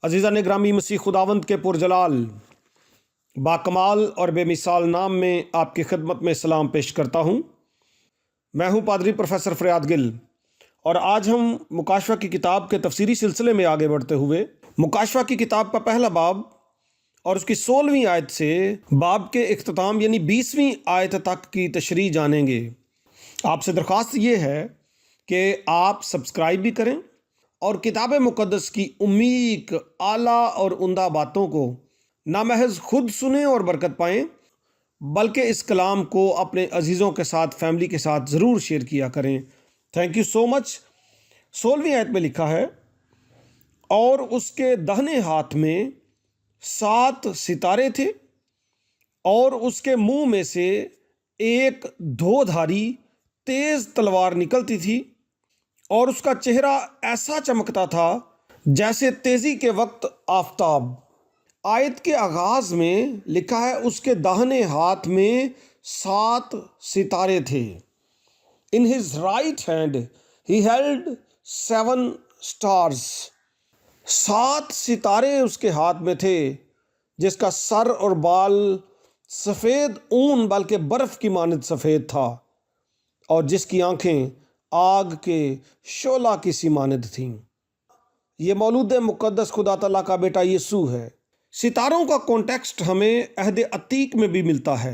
अज़ीज़ान ग्रामी मसीह खुदावंद के पुरजलाल बाकमाल और बेमिसाल नाम में आपकी खिदमत में सलाम पेश करता हूँ। मैं हूँ पादरी प्रोफेसर फ़रियाद गिल और आज हम मुकाशवा की किताब के तफसीरी सिलसिले में आगे बढ़ते हुए मुकाशवा की किताब का पहला बाब और उसकी 16वीं आयत से बाब के इख्तिताम यानी 20वीं आयत तक की तशरीह जानेंगे। आपसे दरख्वास्त ये है कि आप सब्सक्राइब भी करें और किताब मुक़द्दस की उम्मीक आला और उम्दा बातों को ना महज खुद सुने और बरकत पाएँ, बल्कि इस कलाम को अपने अजीज़ों के साथ, फैमिली के साथ ज़रूर शेयर किया करें। Thank you so much. 16वीं आयत में लिखा है, और उसके दाहिने हाथ में 7 सितारे थे और उसके मुंह में से एक धोधारी तेज तलवार निकलती थी और उसका चेहरा ऐसा चमकता था जैसे तेजी के वक्त आफताब। आयत के आगाज में लिखा है, उसके दाहिने हाथ में 7 सितारे थे। In his right hand he held 7 stars. 7 सितारे उसके हाथ में थे, जिसका सर और बाल सफ़ेद ऊन बल्कि बर्फ़ की मानद सफ़ेद था और जिसकी आंखें आग के शोला की सी मानद थीं। ये मौलूद मुक़द्दस खुदा तआला का बेटा यीशु है। सितारों का कॉन्टेक्स्ट हमें अहद अतीक में भी मिलता है।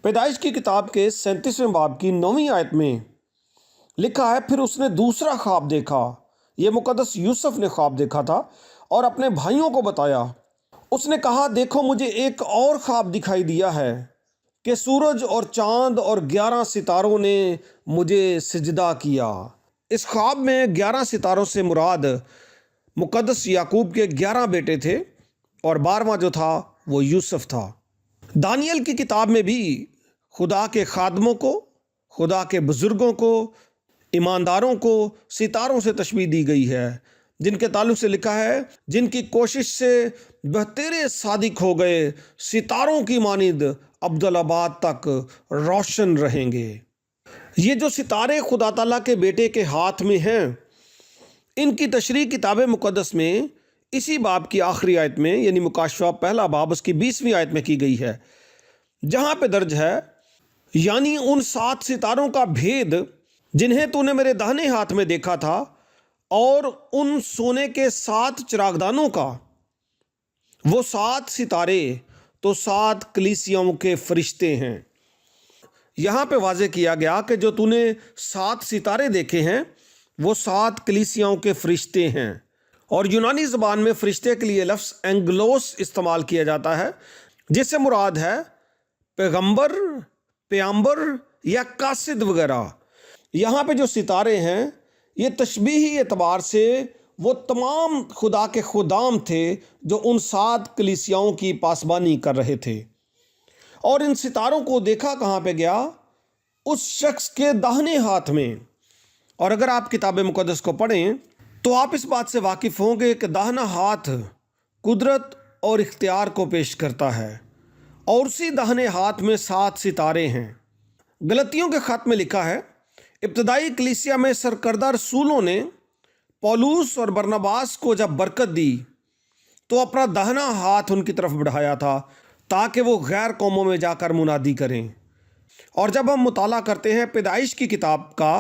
पैदाइश की किताब के 37वें बाब की 9वीं आयत में लिखा है, फिर उसने दूसरा ख्वाब देखा। ये मुक़द्दस यूसुफ ने ख्वाब देखा था और अपने भाइयों को बताया। उसने कहा, देखो मुझे एक और ख्वाब दिखाई दिया है कि सूरज और चांद और 11 सितारों ने मुझे सिजदा किया। इस ख्वाब में 11 सितारों से मुराद मुक़द्दस याकूब के 11 बेटे थे और 12वां जो था वो यूसुफ था। दानियल की किताब में भी खुदा के खादमों को, खुदा के बुज़ुर्गों को, ईमानदारों को सितारों से तशबीह दी गई है, जिनके ताल्लुक़ से लिखा है, जिनकी कोशिश से वह तेरे सादिक हो गए, सितारों की मानिद अब्दुल्लाबाद तक रोशन रहेंगे। ये जो सितारे खुदा ताला के बेटे के हाथ में हैं, इनकी तशरीह किताब मुक़द्दस में इसी बाब की आखिरी आयत में यानी मुकाशवा पहला बाब उसकी 20वीं आयत में की गई है, जहाँ पे दर्ज है, यानी उन 7 सितारों का भेद जिन्हें तूने मेरे दाहिने हाथ में देखा था और उन सोने के 7 चिरागदानों का। वो 7 सितारे तो 7 कलीसियाओं के फरिश्ते हैं। यहाँ पे वाज़े किया गया कि जो तूने 7 सितारे देखे हैं वो 7 कलीसियाओं के फरिश्ते हैं। और यूनानी ज़बान में फरिश्ते के लिए लफ्ज़ एंगलोस इस्तेमाल किया जाता है, जिससे मुराद है पैगंबर, प्याम्बर या कासिद वगैरह। यहाँ पे जो सितारे हैं ये तशबीही एतबार से वो तमाम खुदा के खुदाम थे जो उन 7 कलीसियाओं की पासबानी कर रहे थे। और इन सितारों को देखा कहाँ पे गया? उस शख्स के दाहिने हाथ में। और अगर आप किताब मुक़द्दस को पढ़ें तो आप इस बात से वाकिफ़ होंगे कि दाहिना हाथ कुदरत और इख्तियार को पेश करता है और उसी दाहिने हाथ में 7 सितारे हैं। गलतियों के ख़त में लिखा है, इब्तदाई कलीसिया में सरकर्दा रसूलों ने पौलुस और बरनबास को जब बरकत दी तो अपना दाहिना हाथ उनकी तरफ बढ़ाया था ताकि वो गैर कौमों में जाकर मुनादी करें। और जब हम मुताला करते हैं पैदाइश की किताब का,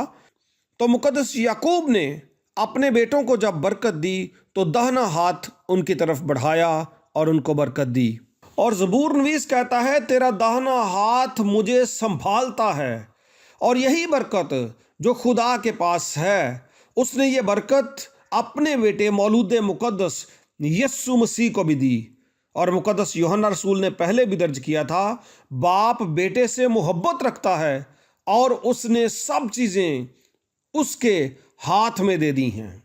तो मुक़द्दस याकूब ने अपने बेटों को जब बरकत दी तो दाहिना हाथ उनकी तरफ बढ़ाया और उनको बरकत दी। और ज़बूर नवीस कहता है, तेरा दाहिना हाथ मुझे संभालता है। और यही बरकत जो खुदा के पास है, उसने ये बरकत अपने बेटे मौलूद मुक़द्दस यीशु मसीह को भी दी। और मुक़द्दस यूहन्ना रसूल ने पहले भी दर्ज किया था, बाप बेटे से मोहब्बत रखता है और उसने सब चीज़ें उसके हाथ में दे दी हैं।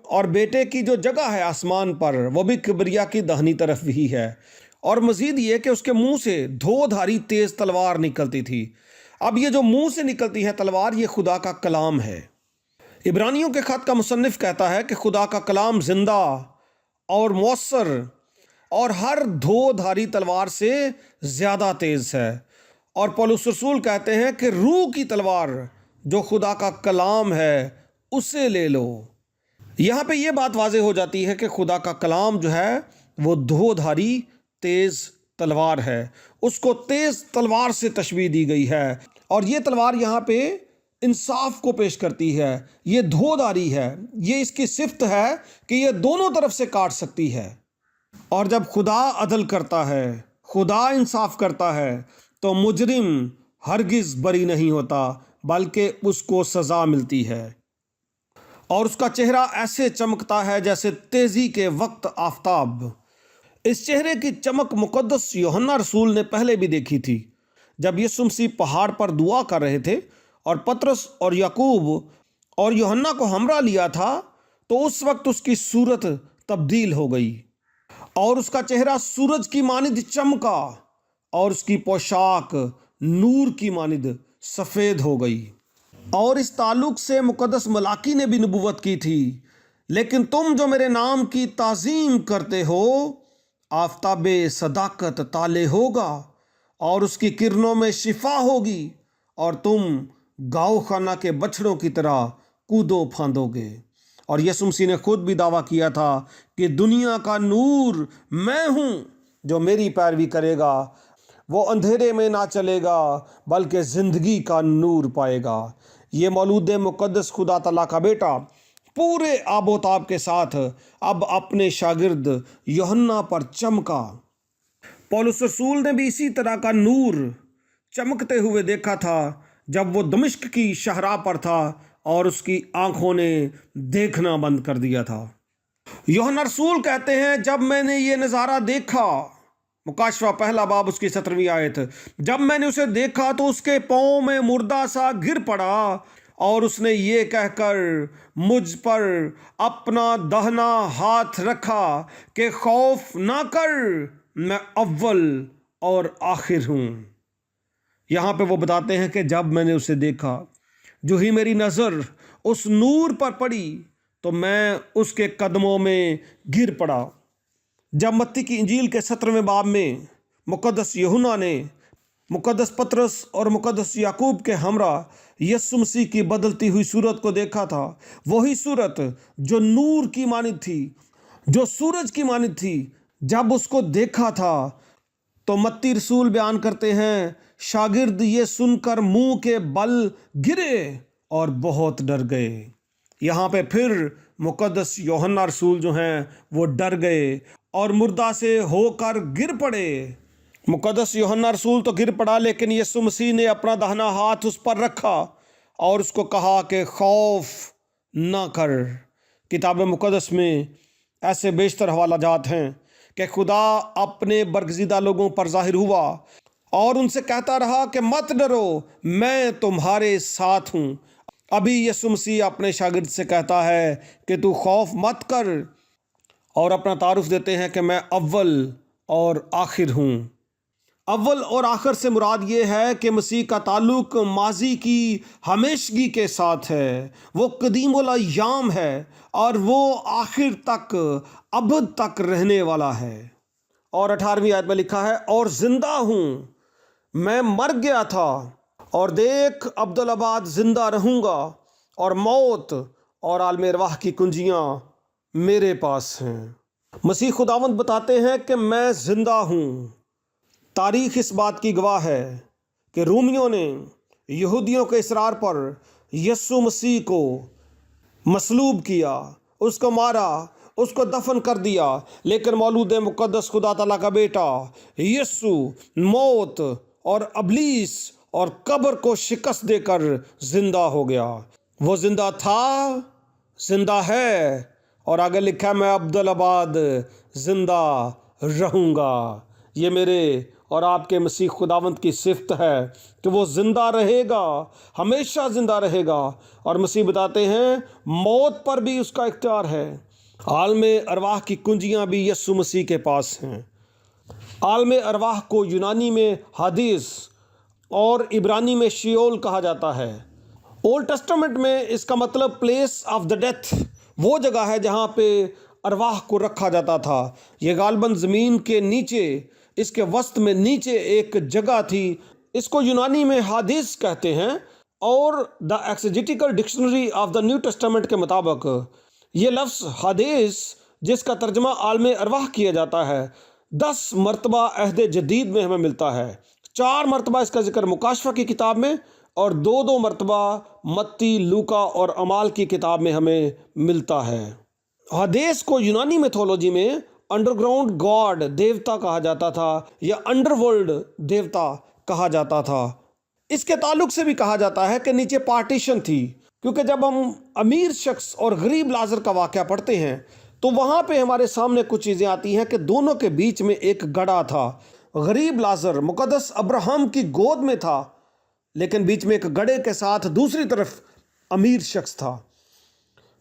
और बेटे की जो जगह है आसमान पर, वो भी किबरिया की दाहिनी तरफ ही है। और मज़ीद ये कि उसके मुंह से धोधारी तेज़ तलवार निकलती थी। अब ये जो मुंह से निकलती है तलवार, ये खुदा का कलाम है। इब्रानियों के ख़त का मुसन्निफ कहता है कि खुदा का कलाम जिंदा और मौसर और हर धोधारी तलवार से ज़्यादा तेज़ है। और पौलुस रसूल कहते हैं कि रूह की तलवार जो खुदा का कलाम है उसे ले लो। یہاں پہ یہ بات واضح ہو جاتی ہے کہ خدا کا کلام جو ہے وہ دھاری تیز تلوار ہے، اس کو تیز تلوار سے تشبیہ دی گئی ہے، اور یہ تلوار یہاں پہ انصاف کو پیش کرتی ہے، یہ دھاری ہے، یہ اس کی صفت ہے کہ یہ دونوں طرف سے کاٹ سکتی ہے۔ اور جب خدا عدل کرتا ہے، خدا انصاف کرتا ہے، تو مجرم ہرگز بری نہیں ہوتا بلکہ اس کو سزا ملتی ہے، اور اس کا چہرہ ایسے چمکتا ہے جیسے تیزی کے وقت آفتاب۔ اس چہرے کی چمک مقدس یوحنا رسول نے پہلے بھی دیکھی تھی، جب یسوع مسیح پہاڑ پر دعا کر رہے تھے اور پطرس اور یعقوب اور یوحنا کو ہمراہ لیا تھا، تو اس وقت اس کی صورت تبدیل ہو گئی اور اس کا چہرہ سورج کی مانند چمکا اور اس کی پوشاک نور کی مانند سفید ہو گئی۔ اور اس تعلق سے مقدس ملاکی نے بھی نبوت کی تھی، لیکن تم جو میرے نام کی تعظیم کرتے ہو، آفتاب صداقت طالع ہوگا اور اس کی کرنوں میں شفا ہوگی، اور تم گاؤ خانہ کے بچڑوں کی طرح کودو پھاندو گے۔ اور یسوع مسیح نے خود بھی دعویٰ کیا تھا کہ دنیا کا نور میں ہوں، جو میری پیروی کرے گا وہ اندھیرے میں نہ چلے گا بلکہ زندگی کا نور پائے گا۔ یہ مولود مقدس خدا تعالیٰ کا بیٹا پورے آب و تاب کے ساتھ اب اپنے شاگرد یوحنا پر چمکا۔ پولس رسول نے بھی اسی طرح کا نور چمکتے ہوئے دیکھا تھا جب وہ دمشق کی شاہراہ پر تھا اور اس کی آنکھوں نے دیکھنا بند کر دیا تھا۔ یوحنا رسول کہتے ہیں، جب میں نے یہ نظارہ دیکھا، مکاشفہ پہلا باب اس کی 17ویں آیت، جب میں نے اسے دیکھا تو اس کے پاؤں میں مردہ سا گر پڑا، اور اس نے یہ کہہ کر مجھ پر اپنا دہنا ہاتھ رکھا کہ خوف نہ کر، میں اول اور آخر ہوں۔ یہاں پہ وہ بتاتے ہیں کہ جب میں نے اسے دیکھا، جو ہی میری نظر اس نور پر پڑی تو میں اس کے قدموں میں گر پڑا۔ جب متی کی انجیل کے 17ویں باب میں مقدس یوحنا نے مقدس پطرس اور مقدس یعقوب کے ہمراہ یسوع مسیح کی بدلتی ہوئی صورت کو دیکھا تھا، وہی صورت جو نور کی مانند تھی، جو سورج کی مانند تھی، جب اس کو دیکھا تھا تو متی رسول بیان کرتے ہیں، شاگرد یہ سن کر منہ کے بل گرے اور بہت ڈر گئے۔ یہاں پہ پھر مقدس یوحنا رسول جو ہیں وہ ڈر گئے اور مردہ سے ہو کر گر پڑے۔ مقدس یوحنا رسول تو گر پڑا، لیکن یسوع مسیح نے اپنا داہنا ہاتھ اس پر رکھا اور اس کو کہا کہ خوف نہ کر۔ کتاب مقدس میں ایسے بیشتر حوالہ جات ہیں کہ خدا اپنے برگزیدہ لوگوں پر ظاہر ہوا اور ان سے کہتا رہا کہ مت ڈرو، میں تمہارے ساتھ ہوں۔ ابھی یسوع مسیح اپنے شاگرد سے کہتا ہے کہ تو خوف مت کر، اور اپنا تعارف دیتے ہیں کہ میں اول اور آخر ہوں۔ اول اور آخر سے مراد یہ ہے کہ مسیح کا تعلق ماضی کی ہمیشگی کے ساتھ ہے، وہ قدیم الایام ہے اور وہ آخر تک ابد تک رہنے والا ہے۔ اور 18ویں آیت میں لکھا ہے، اور زندہ ہوں، میں مر گیا تھا اور دیکھ عبدالآباد زندہ رہوں گا، اور موت اور عالم ارواح کی کنجیاں میرے پاس ہیں۔ مسیح خداوند بتاتے ہیں کہ میں زندہ ہوں۔ تاریخ اس بات کی گواہ ہے کہ رومیوں نے یہودیوں کے اصرار پر یسوع مسیح کو مصلوب کیا، اس کو مارا، اس کو دفن کر دیا، لیکن مولود مقدس خدا تعالیٰ کا بیٹا یسوع موت اور ابلیس اور قبر کو شکست دے کر زندہ ہو گیا۔ وہ زندہ تھا، زندہ ہے، اور آگے لکھا ہے میں عبدالآباد زندہ رہوں گا۔ یہ میرے اور آپ کے مسیح خداوند کی صفت ہے کہ وہ زندہ رہے گا، ہمیشہ زندہ رہے گا۔ اور مسیح بتاتے ہیں موت پر بھی اس کا اختیار ہے۔ عالم ارواح کی کنجیاں بھی یسوع مسیح کے پاس ہیں۔ عالم ارواح کو یونانی میں حادیث اور عبرانی میں شیول کہا جاتا ہے۔ اولڈ ٹیسٹمنٹ میں اس کا مطلب پلیس آف دا ڈیتھ، وہ جگہ ہے جہاں پہ ارواح کو رکھا جاتا تھا۔ یہ غالباً زمین کے نیچے، اس کے وسط میں نیچے ایک جگہ تھی۔ اس کو یونانی میں حادیث کہتے ہیں، اور the Exegetical Dictionary of the New Testament کے مطابق ये लफ्ज़ हदीस जिसका तर्जमा आलम अरवाह किया जाता है 10 मरतबा अहद जदीद में हमें मिलता है। 4 मरतबा इसका जिक्र मुकाशफा की किताब में और 2 मरतबा मत्ती, लूका और अमाल की किताब में हमें मिलता है। हदीस को यूनानी मिथोलॉजी में अंडरग्राउंड गॉड देवता कहा जाता था या अंडरवर्ल्ड देवता कहा जाता था। इसके ताल्लुक से भी कहा जाता है कि नीचे पार्टीशन थी, क्योंकि जब हम अमीर शख्स और गरीब लाजर का वाक़या पढ़ते हैं तो वहाँ पे हमारे सामने कुछ चीज़ें आती हैं कि दोनों के बीच में एक गड़ा था। गरीब लाजर मुक़द्दस अब्राहम की गोद में था, लेकिन बीच में एक गड़े के साथ दूसरी तरफ अमीर शख्स था।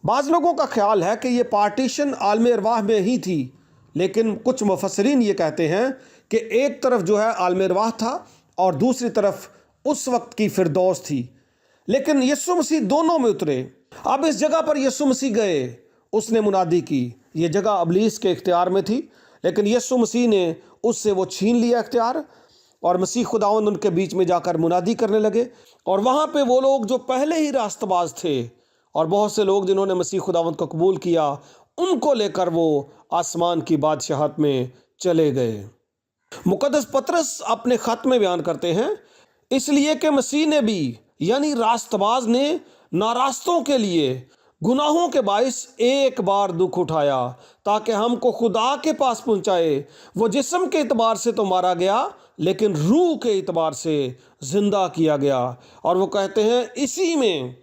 बाज़ लोगों का ख्याल है कि ये पार्टीशन आलम अरवाह में ही थी, लेकिन कुछ मुफस्सिरीन ये कहते हैं कि एक तरफ जो है आलम अरवाह था और दूसरी तरफ उस वक्त की फिरदौस थी। लेकिन यीशु मसीह दोनों में उतरे। अब इस जगह पर यीशु मसीह गए, उसने मुनादी की। ये जगह इब्लीस के इख्तियार में थी, लेकिन यीशु मसीह ने उससे वो छीन लिया इख्तियार और मसीह खुदावंद उनके बीच में जाकर मुनादी करने लगे। और वहाँ पे वो लोग जो पहले ही रास्तबाज थे और बहुत से लोग जिन्होंने मसीह खुदावंद को कबूल किया, उनको लेकर वो आसमान की बादशाहत में चले गए। मुक़द्दस पतरस अपने ख़त में बयान करते हैं, इसलिए कि मसीह ने भी यानी रास्तबाज ने नारास्तों के लिए गुनाहों के बाइस एक बार दुख उठाया ताकि हमको खुदा के पास पहुंचाए। वो जिस्म के एतबार से तो मारा गया, लेकिन रूह के एतबार से जिंदा किया गया। और वो कहते हैं इसी में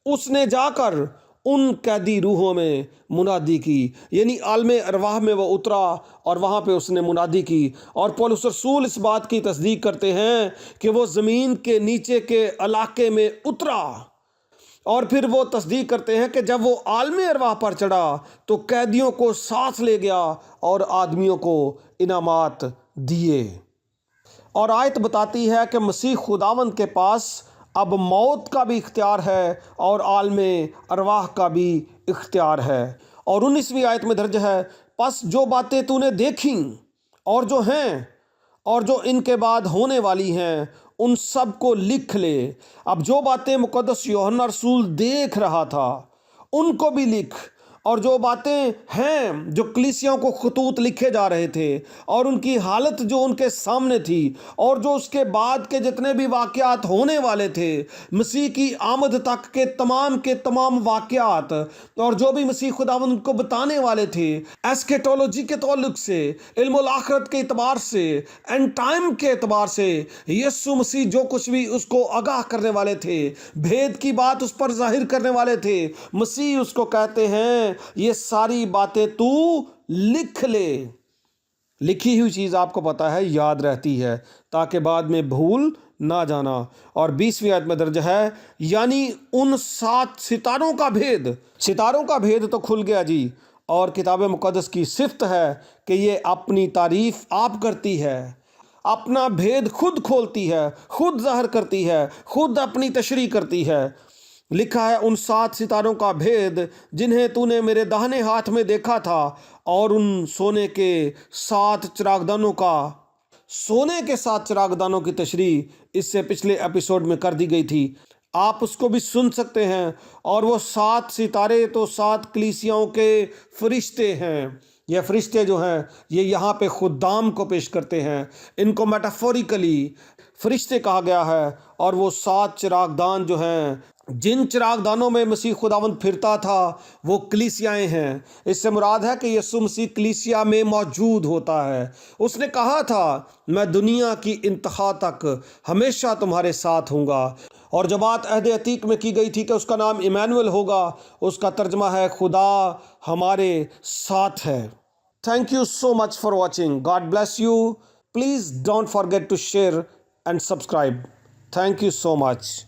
उसने जाकर उन कैदी रूहों में मुनादी की, यानी आलम अरवाह में वो उतरा और वहाँ पे उसने मुनादी की। और पौलुस रसूल इस बात की तस्दीक करते हैं कि वो ज़मीन के नीचे के इलाके में उतरा। और फिर वो तस्दीक करते हैं कि जब वो आलम अरवाह पर चढ़ा तो कैदियों को साथ ले गया और आदमियों को इनामात दिए। और आयत बताती है कि मसीह खुदावंद के पास अब मौत का भी इख्तियार है और आलम अरवाह का भी इख्तियार है। और 19वीं आयत में दर्ज है, बस जो बातें तूने देखी और जो हैं और जो इनके बाद होने वाली हैं उन सब को लिख ले। अब जो बातें मुक़द्दस यूहन्ना रसूल देख रहा था उनको भी लिख, और जो बातें हैं जो कलीसियाओं को खतूत लिखे जा रहे थे और उनकी हालत जो उनके सामने थी और जो उसके बाद के जितने भी वाक़यात होने वाले थे, मसीह की आमद तक के तमाम वाक़यात और जो भी मसीह खुदावंद उनको बताने वाले थे, एस्केटोलॉजी के ताल्लुक से, इल्मुल आखिरत के एतबार से, एंड टाइम के एतबार से यीशु मसीह जो कुछ भी उसको आगाह करने वाले थे, भेद की बात उस पर जाहिर करने वाले थे, मसीह उसको कहते हैं ये सारी बातें तू लिख ले। लिखी हुई चीज़ आपको पता है याद रहती है ताकि बाद में भूल ना जाना। और 20वीं आयत में दर्ज है, यानी उन 7 सितारों का भेद तो खुल गया जी। और किताब मुक़द्दस की सिफ्त है कि ये अपनी तारीफ आप करती है, अपना भेद खुद खोलती है, खुद ज़ाहिर करती है, खुद अपनी तशरीह करती है। लिखा है उन 7 सितारों का भेद जिन्हें तूने मेरे दाहिने हाथ में देखा था, और उन सोने के 7 चिरागदानों की तशरीह इससे पिछले एपिसोड में कर दी गई थी, आप उसको भी सुन सकते हैं। और वो 7 सितारे तो 7 कलीसियाओं के फरिश्ते हैं। ये फरिश्ते जो हैं ये यहाँ पे खुदाम को पेश करते हैं, इनको मेटाफोरिकली फरिश्ते कहा गया है। और वो 7 चिरागदान जो हैं, जिन चिरागदानों में मसीह खुदावंद फिरता था, वो कलीसियाएं हैं। इससे मुराद है कि यीशु मसीह कलीसिया में मौजूद होता है। उसने कहा था मैं दुनिया की इंतहा तक हमेशा तुम्हारे साथ हूँगा। और जब बात अहद अतीक में की गई थी कि उसका नाम इमैनुअल होगा, उसका तर्जमा है खुदा हमारे साथ है। Thank you so much for watching. God bless you. Please don't forget to share and subscribe. Thank you so much.